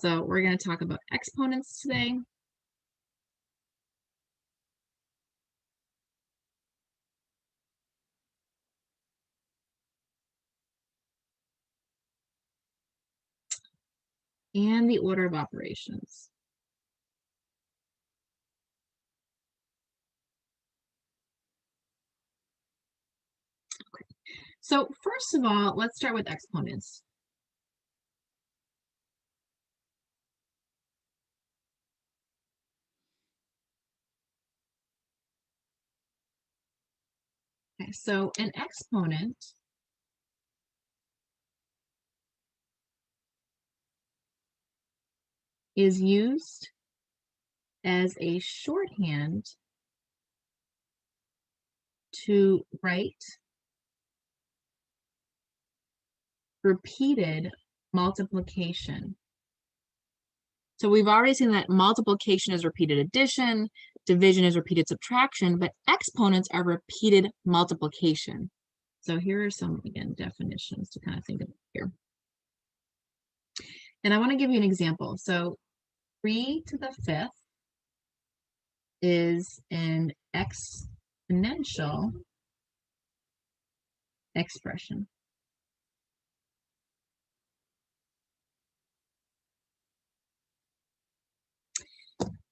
So we're going to talk about exponents today. And the order of operations. Okay. So first of all, let's start with exponents. Okay, so an exponent is used as a shorthand to write repeated multiplication. So we've already seen that multiplication is repeated addition, division is repeated subtraction, but exponents are repeated multiplication. So here are some, again, definitions to kind of think of here. And I want to give you an example. So 3 to the 5th is an exponential expression.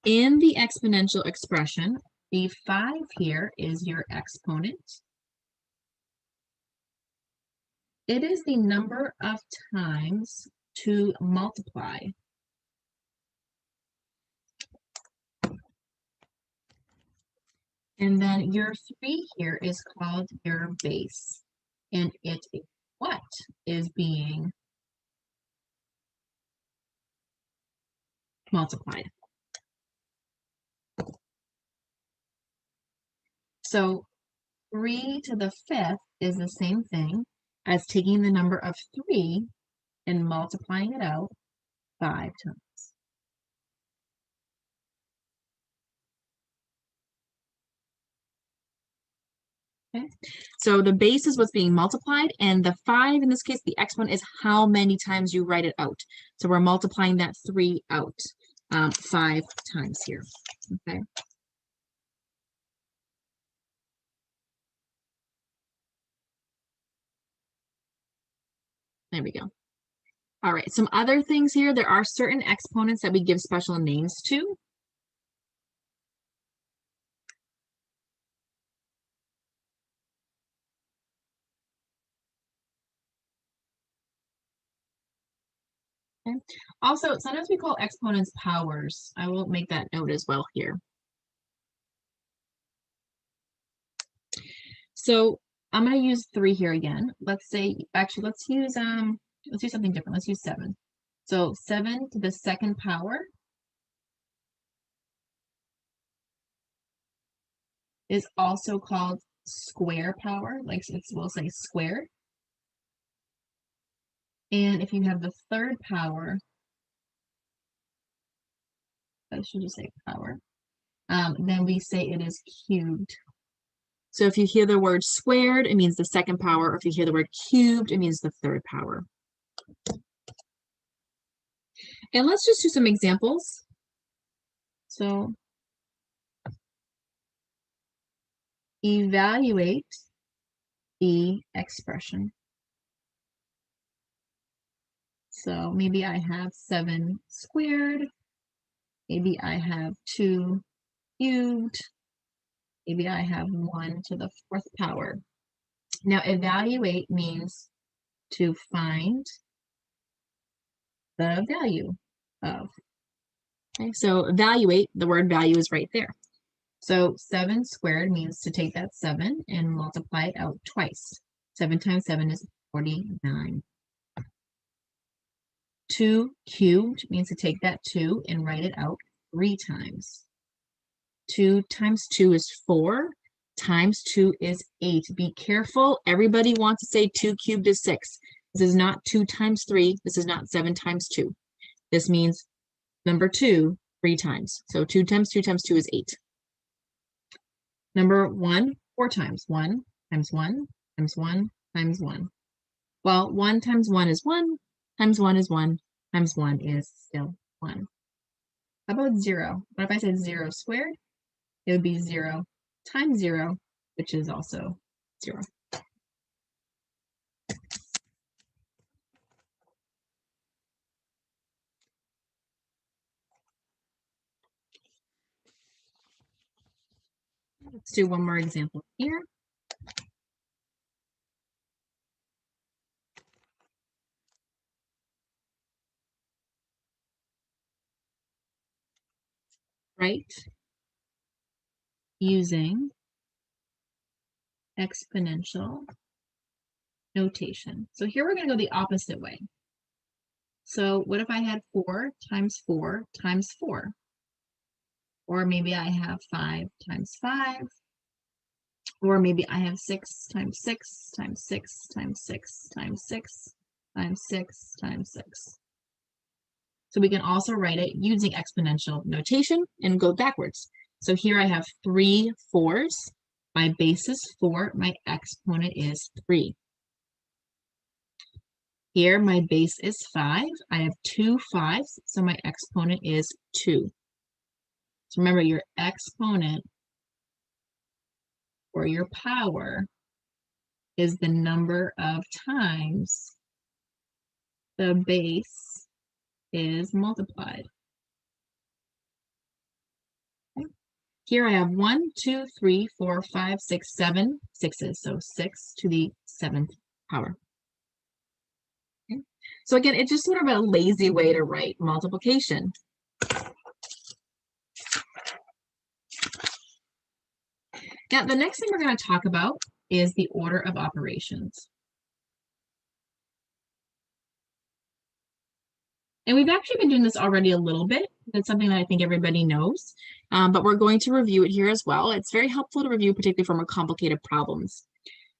In the exponential expression, the 5 here is your exponent. It is the number of times to multiply. And then your 3 here is called your base. And it what is being multiplied. So 3 to the 5th is the same thing as taking the number of 3 and multiplying it out 5 times. Okay, so the base is what's being multiplied, and the 5, in this case, the exponent is how many times you write it out. So we're multiplying that 3 out 5 times here, okay? There we go. All right, some other things here. There are certain exponents that we give special names to. Okay. Also, sometimes we call exponents powers. I will make that note as well here. So I'm going to use 3 here again. Let's say, actually, let's use something different. Let's use 7. So 7 to the 2nd power is also called square power, like we'll say squared. And if you have the 3rd power, I should just say power, then we say it is cubed. So if you hear the word squared, it means the 2nd power. Or if you hear the word cubed, it means the 3rd power. And let's just do some examples. So evaluate the expression. So maybe I have 7 squared. Maybe I have 2 cubed. Maybe I have 1 to the 4th power. Now, evaluate means to find the value of. Okay, so evaluate, the word value is right there. So 7 squared means to take that 7 and multiply it out twice. 7 times 7 is 49. 2 cubed means to take that 2 and write it out 3 times. 2 times 2 is 4, times 2 is 8. Be careful, everybody wants to say 2 cubed is 6. This is not 2 times 3, this is not 7 times 2. This means number 2, 3 times. So 2 times 2 times 2 is 8. Number 1, 4 times. 1 times 1 times 1 times 1. Well, 1 times 1 is 1, times 1 is 1, times 1 is still 1. How about 0? What if I said 0 squared? It would be 0 times 0, which is also 0. Let's do one more example here. Write using exponential notation. So here we're going to go the opposite way. So what if I had 4 times 4 times 4? Or maybe I have 5 times 5. Or maybe I have 6 times 6 times 6 times 6 times 6 times 6 times 6. So we can also write it using exponential notation and go backwards. So here I have 3 4s. My base is 4. My exponent is 3. Here my base is 5. I have 2 5s, so my exponent is 2. So remember, your exponent or your power is the number of times the base is multiplied. Okay. Here I have 1, 2, 3, 4, 5, 6, 7 sixes, so 6 to the 7th power. Okay. So again, it's just sort of a lazy way to write multiplication. Now, the next thing we're going to talk about is the order of operations. And we've actually been doing this already a little bit. That's something that I think everybody knows, but we're going to review it here as well. It's very helpful to review, particularly for more complicated problems.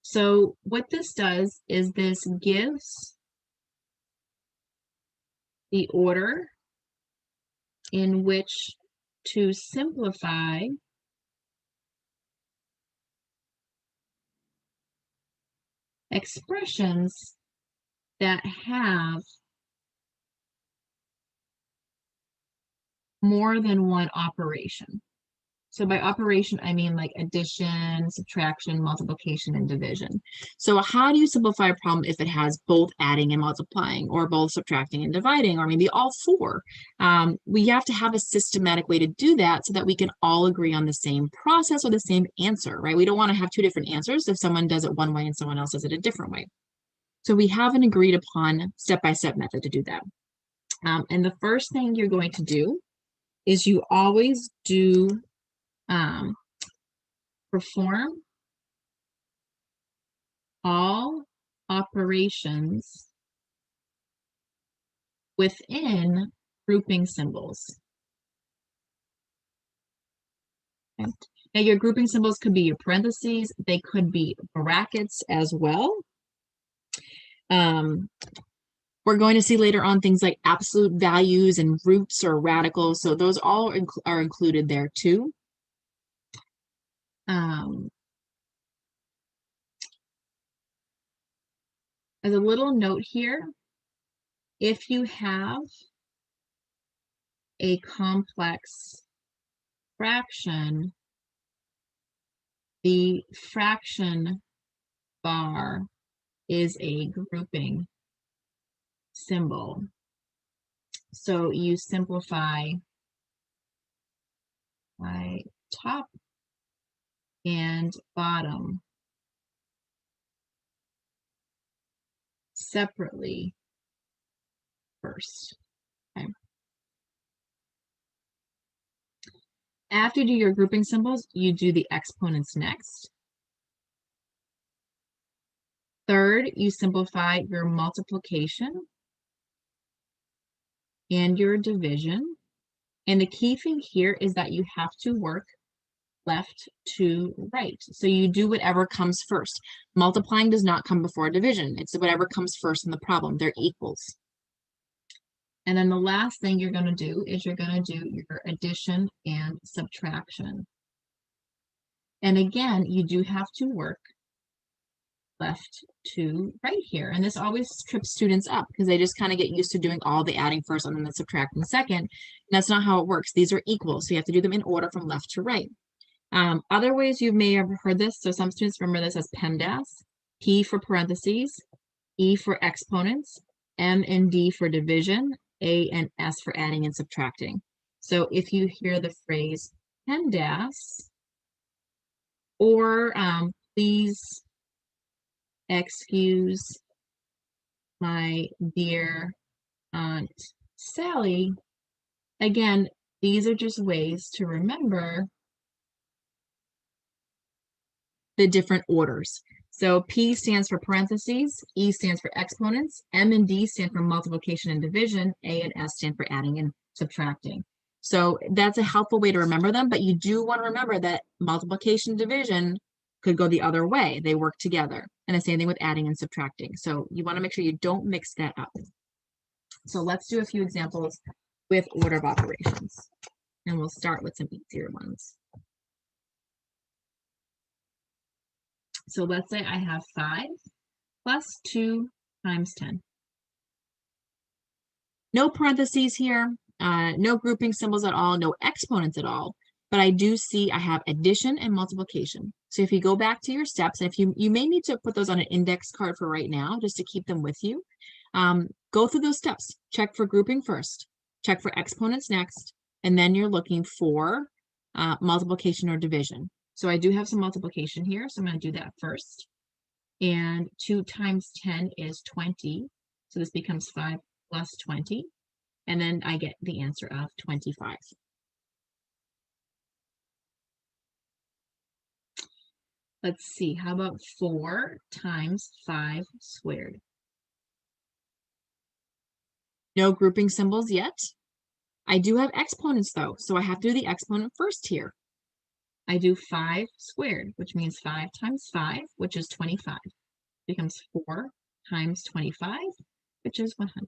So what this does is this gives the order in which to simplify expressions that have more than one operation. So by operation, I mean like addition, subtraction, multiplication, and division. So how do you simplify a problem if it has both adding and multiplying, or both subtracting and dividing, or maybe all 4? We have to have a systematic way to do that so that we can all agree on the same process or the same answer, right? We don't want to have 2 different answers if someone does it one way and someone else does it a different way. So we have an agreed upon step-by-step method to do that. And the first thing you're going to do is you always do perform all operations within grouping symbols. Okay. Now your grouping symbols could be your parentheses, they could be brackets as well. We're going to see later on things like absolute values and roots or radicals, so those all are included there too. As a little note here, if you have a complex fraction, the fraction bar is a grouping symbol. So you simplify by top and bottom separately first. Okay. After you do your grouping symbols, you do the exponents next. Third, you simplify your multiplication and your division. And the key thing here is that you have to work left to right. So you do whatever comes first. Multiplying does not come before division. It's whatever comes first in the problem. They're equals. And then the last thing you're going to do is you're going to do your addition and subtraction. And again, you do have to work left to right here. And this always trips students up because they just kind of get used to doing all the adding first and then the subtracting second. And that's not how it works. These are equal, so you have to do them in order from left to right. Other ways you may have heard this, so some students remember this as PEMDAS, P for parentheses, E for exponents, M and D for division, A and S for adding and subtracting. So if you hear the phrase PEMDAS, or please excuse my dear Aunt Sally, again, these are just ways to remember the different orders. So P stands for parentheses, E stands for exponents, M and D stand for multiplication and division, A and S stand for adding and subtracting. So that's a helpful way to remember them, but you do want to remember that multiplication and division could go the other way. They work together. And the same thing with adding and subtracting. So you want to make sure you don't mix that up. So let's do a few examples with order of operations. And we'll start with some easier ones. So let's say I have 5 plus 2 times 10. No parentheses here, no grouping symbols at all, no exponents at all, but I do see I have addition and multiplication. So if you go back to your steps, and if you may need to put those on an index card for right now, just to keep them with you, go through those steps. Check for grouping first, check for exponents next, and then you're looking for multiplication or division. So I do have some multiplication here, so I'm going to do that first. And 2 times 10 is 20. So this becomes 5 plus 20. And then I get the answer of 25. Let's see, how about 4 times 5 squared? No grouping symbols yet. I do have exponents though, so I have to do the exponent first here. I do 5 squared, which means 5 times 5, which is 25. Becomes 4 times 25, which is 100.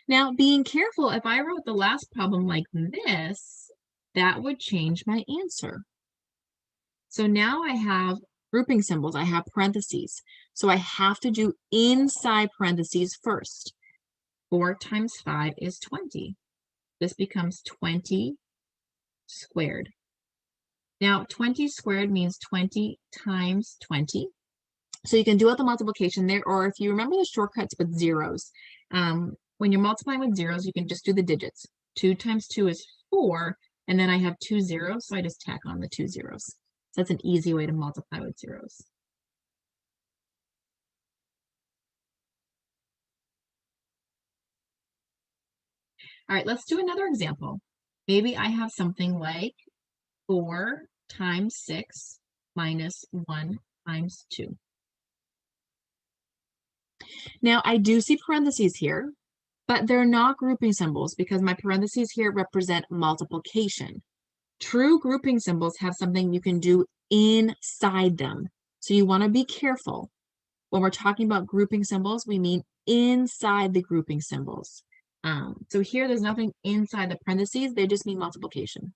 Now, being careful, if I wrote the last problem like this, that would change my answer. So now I have grouping symbols, I have parentheses. So I have to do inside parentheses first. 4 times 5 is 20. This becomes 20 squared. Now, 20 squared means 20 times 20. So you can do out the multiplication there, or if you remember the shortcuts with zeros, when you're multiplying with zeros, you can just do the digits. 2 times 2 is 4, and then I have 2 zeros, so I just tack on the 2 zeros. So that's an easy way to multiply with zeros. All right, let's do another example. Maybe I have something like 4 times 6 minus 1 times 2. Now, I do see parentheses here, but they're not grouping symbols because my parentheses here represent multiplication. True grouping symbols have something you can do inside them. So you want to be careful. When we're talking about grouping symbols, we mean inside the grouping symbols. So here, there's nothing inside the parentheses. They just mean multiplication.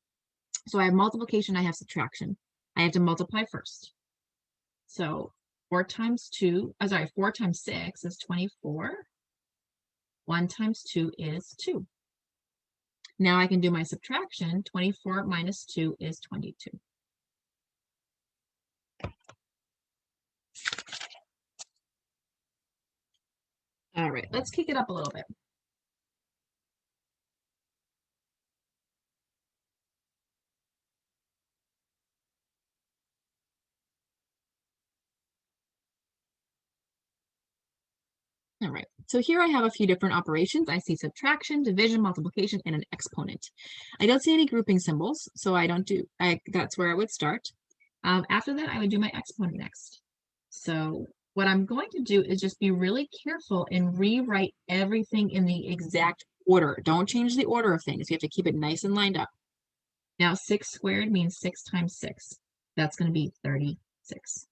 So I have multiplication, I have subtraction. I have to multiply first. So 4 times 6 is 24. 1 times 2 is 2. Now I can do my subtraction. 24 minus 2 is 22. All right, let's kick it up a little bit. All right, so here I have a few different operations. I see subtraction, division, multiplication, and an exponent. I don't see any grouping symbols, so that's where I would start. After that, I would do my exponent next. So what I'm going to do is just be really careful and rewrite everything in the exact order. Don't change the order of things. You have to keep it nice and lined up. Now, 6 squared means 6 times 6. That's going to be 36.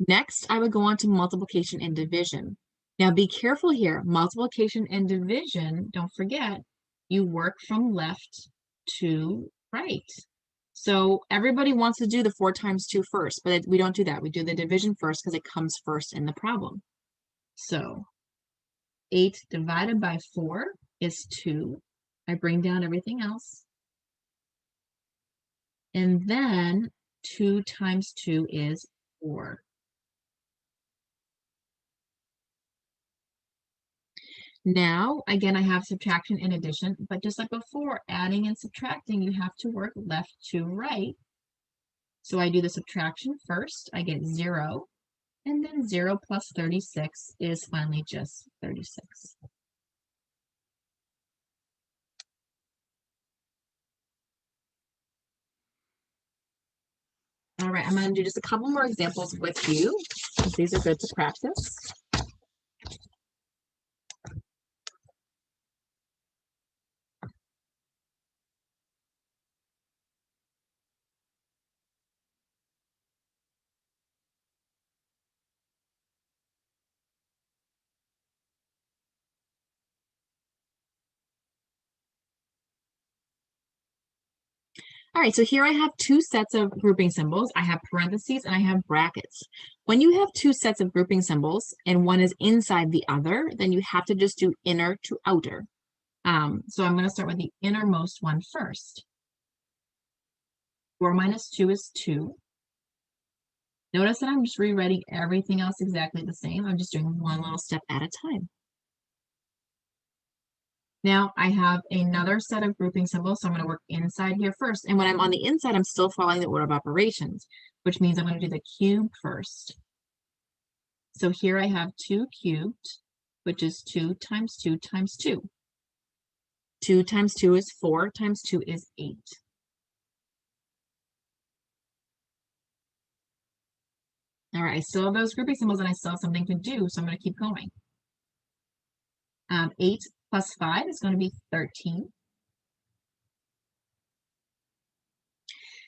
Next, I would go on to multiplication and division. Now, be careful here. Multiplication and division, don't forget, you work from left to right. So everybody wants to do the 4 times 2 first, but we don't do that. We do the division first because it comes first in the problem. So 8 divided by 4 is 2. I bring down everything else. And then 2 times 2 is 4. Now, again, I have subtraction and addition, but just like before, adding and subtracting, you have to work left to right. So I do the subtraction first. I get 0, and then 0 plus 36 is finally just 36. All right, I'm going to do just a couple more examples with you, because these are good to practice. All right, so here I have 2 sets of grouping symbols. I have parentheses and I have brackets. When you have 2 sets of grouping symbols and one is inside the other, then you have to just do inner to outer. So I'm going to start with the innermost one first. 4 minus 2 is 2. Notice that I'm just rewriting everything else exactly the same. I'm just doing one little step at a time. Now I have another set of grouping symbols, so I'm going to work inside here first. And when I'm on the inside, I'm still following the order of operations, which means I'm going to do the cube first. So here I have 2 cubed, which is 2 times 2 times 2. 2 times 2 is 4, times 2 is 8. All right, I still have those grouping symbols and I still have something to do, so I'm going to keep going. 8 plus 5 is going to be 13.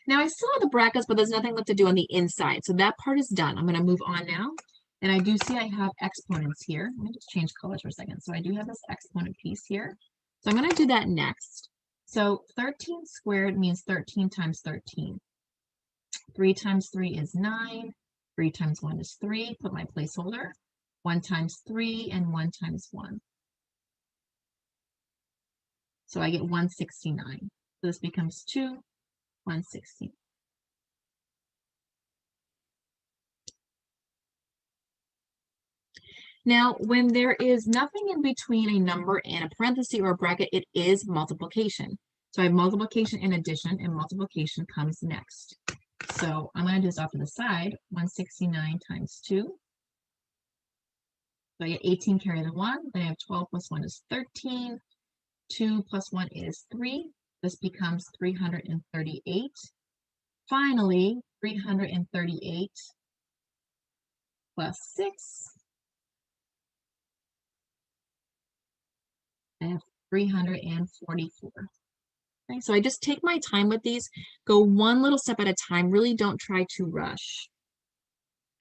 Now I still have the brackets, but there's nothing left to do on the inside, so that part is done. I'm going to move on now. And I do see I have exponents here. Let me just change colors for a second. So I do have this exponent piece here. So I'm going to do that next. So 13 squared means 13 times 13. 3 times 3 is 9. 3 times 1 is 3. Put my placeholder. 1 times 3 and 1 times 1. So I get 169. So this becomes 2, 160. Now, when there is nothing in between a number and a parenthesis or a bracket, it is multiplication. So I have multiplication and addition, and multiplication comes next. So I'm going to do this off to the side, 169 times 2. So I get 18 carry the 1, then I have 12 plus 1 is 13. 2 plus 1 is 3. This becomes 338. Finally, 338 plus 6. I have 344. Okay, so I just take my time with these, go one little step at a time, really don't try to rush.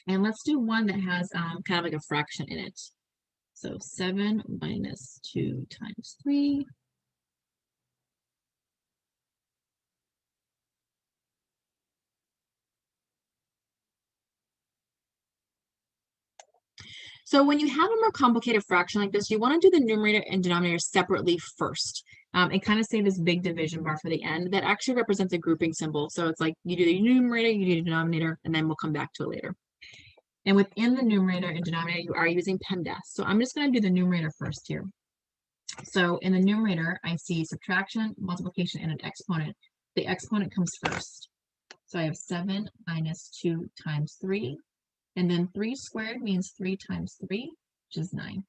And let's do one that has kind of like a fraction in it. So 7 minus 2 times 3. So when you have a more complicated fraction like this, you want to do the numerator and denominator separately first. And kind of say this big division bar for the end that actually represents a grouping symbol. So it's like you do the numerator, you do the denominator, and then we'll come back to it later. And within the numerator and denominator, you are using PEMDAS. So I'm just going to do the numerator first here. So in the numerator, I see subtraction, multiplication, and an exponent. The exponent comes first. So I have 7 minus 2 times 3. And then 3 squared means 3 times 3, which is 9.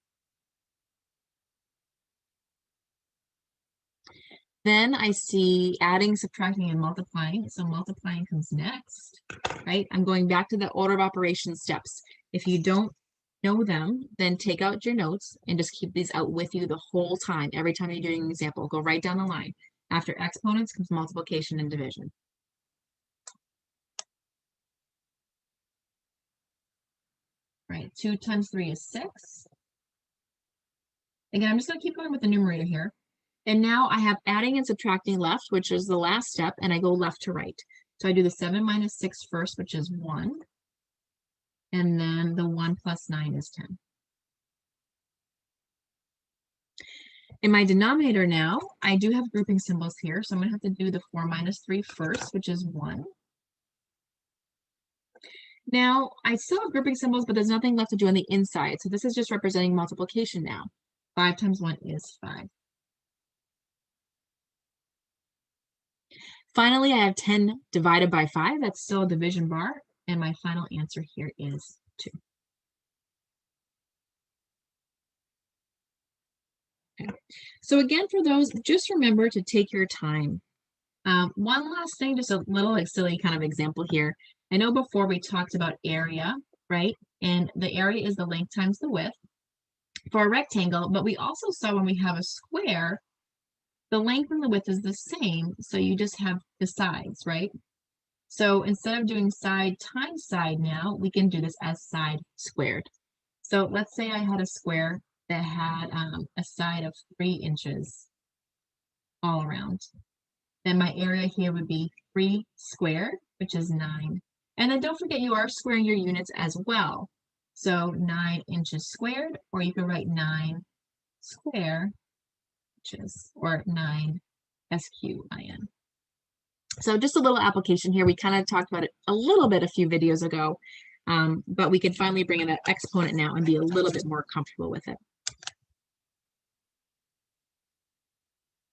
Then I see adding, subtracting, and multiplying. So multiplying comes next, right? I'm going back to the order of operations steps. If you don't know them, then take out your notes and just keep these out with you the whole time. Every time you're doing an example, go right down the line. After exponents comes multiplication and division. Right, 2 times 3 is 6. Again, I'm just going to keep going with the numerator here. And now I have adding and subtracting left, which is the last step, and I go left to right. So I do the 7 minus 6 first, which is 1. And then the 1 plus 9 is 10. In my denominator now, I do have grouping symbols here. So I'm going to have to do the 4 minus 3 first, which is 1. Now, I still have grouping symbols, but there's nothing left to do on the inside. So this is just representing multiplication now. 5 times 1 is 5. Finally, I have 10 divided by 5. That's still a division bar. And my final answer here is 2. Okay. So again, for those, just remember to take your time. One last thing, just a little like silly kind of example here. I know before we talked about area, right? And the area is the length times the width for a rectangle, but we also saw when we have a square, the length and the width is the same, so you just have the sides, right? So instead of doing side times side now, we can do this as side squared. So let's say I had a square that had a side of 3 inches all around. Then my area here would be 3 squared, which is 9. And then don't forget you are squaring your units as well. So 9 inches squared, or you could write 9 square inches, or 9 SQIN. So just a little application here. We kind of talked about it a little bit a few videos ago, but we can finally bring in an exponent now and be a little bit more comfortable with it.